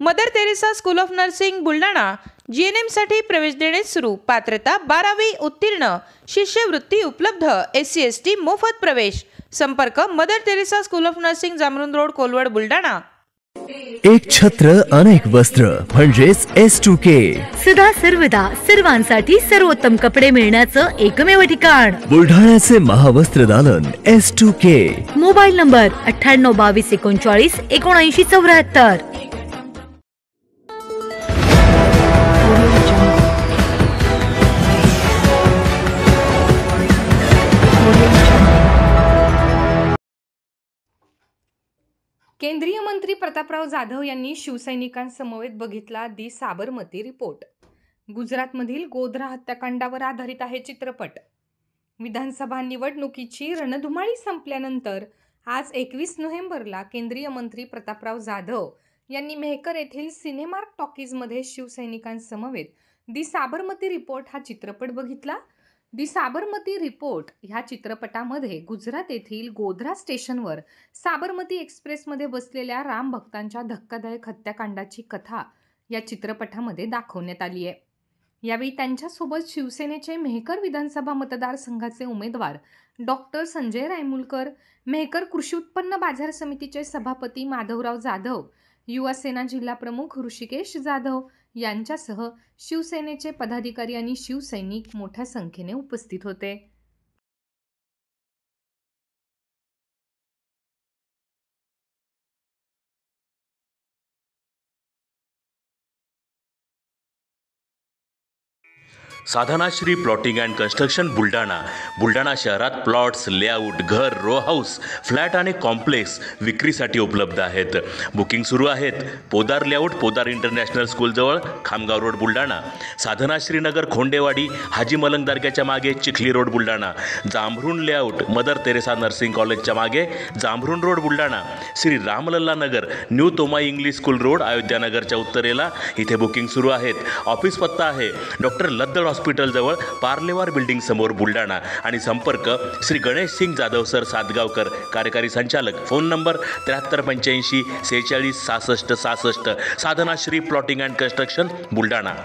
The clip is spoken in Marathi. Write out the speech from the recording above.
Mother Teresa school of nursing Buldhana GNM साठी प्रवेश देणे सुरू। पात्रता 12वी उत्तीर्ण, शिष्यवृत्ती उपलब्ध, SC ST मोफत प्रवेश। संपर्क mother Teresa school of nursing, Jamrun road, Kolwad, Buldhana. एक छत्र अनेक वस्त्र म्हणजेच S2K। सदा सर्वदा सर्वांसाठी सर्वोत्तम कपडे मिळण्याचं एकमेव ठिकाण बुलढाण्याचे महावस्त्र दालन S2K। Mobile number 98 22 39 79 74। केंद्रीय मंत्री प्रतापराव जाधव यांनी शिवसैनिकांसमवेत बघितला दी साबरमती रिपोर्ट। गुजरातमधील गोध्रा हत्याकांडावर आधारित आहे चित्रपट। विधानसभा निवडणुकीची रणधुमाळी संपल्यानंतर आज 21 नोव्हेंबरला केंद्रीय मंत्री प्रतापराव जाधव यांनी मेहकर येथील सिनेमार्क टॉकीजमध्ये शिवसैनिकांसमवेत दी साबरमती रिपोर्ट हा चित्रपट बघितला। दी साबरमती रिपोर्ट ह्या चित्रपटामध्ये गुजरात येथील गोध्रा स्टेशनवर साबरमती एक्सप्रेसमध्ये बसलेल्या राम भक्तांच्या धक्कादायक हत्याकांडाची कथा या चित्रपटामध्ये दाखवण्यात आली आहे। यावेळी त्यांच्यासोबत शिवसेनेचे मेहकर विधानसभा मतदारसंघाचे उमेदवार डॉक्टर संजय रायमुलकर, मेहकर कृषी उत्पन्न बाजार समितीचे सभापती माधवराव जाधव, युवा सेना जिल्हा प्रमुख ऋषिकेश जाधव यांच्यासह शिवसेनेचे पदाधिकारी आणि शिवसैनिक मोठ्या संख्येने उपस्थित होते। Sadhanashri plotting and construction Buldhana शहरात प्लॉट्स, लेआउट, घर, रो हाऊस, फ्लॅट आणि कॉम्प्लेक्स विक्रीसाठी उपलब्ध आहेत। बुकिंग सुरू आहेत। पोदार लेआउट, पोदार इंटरनॅशनल स्कूलजवळ, खामगाव रोड, बुलढाणा। साधनाश्री नगर, खोंडेवाडी, हाजी मलंग दर्ग्याच्या मागे, Chikhli road, Buldhana. Jambhrun layout, mother Teresa nursing कॉलेजच्या मागे, Jambhrun road, Buldhana. Shri Ramlalla Nagar, new Tomai English school road, Ayodhya नगरच्या उत्तरेला, इथे बुकिंग सुरू आहेत। ऑफिस पत्ता आहे डॉक्टर लद्दड हॉस्पिटल जवळ, पार्लेवार बिल्डिंग समोर, बुलढाणा। आणि संपर्क श्री गणेश सिंग जाधव सर सातगावकर, कार्यकारी संचालक। Phone number 7385 46 66 66। Sadhanashri plotting and construction Buldhana.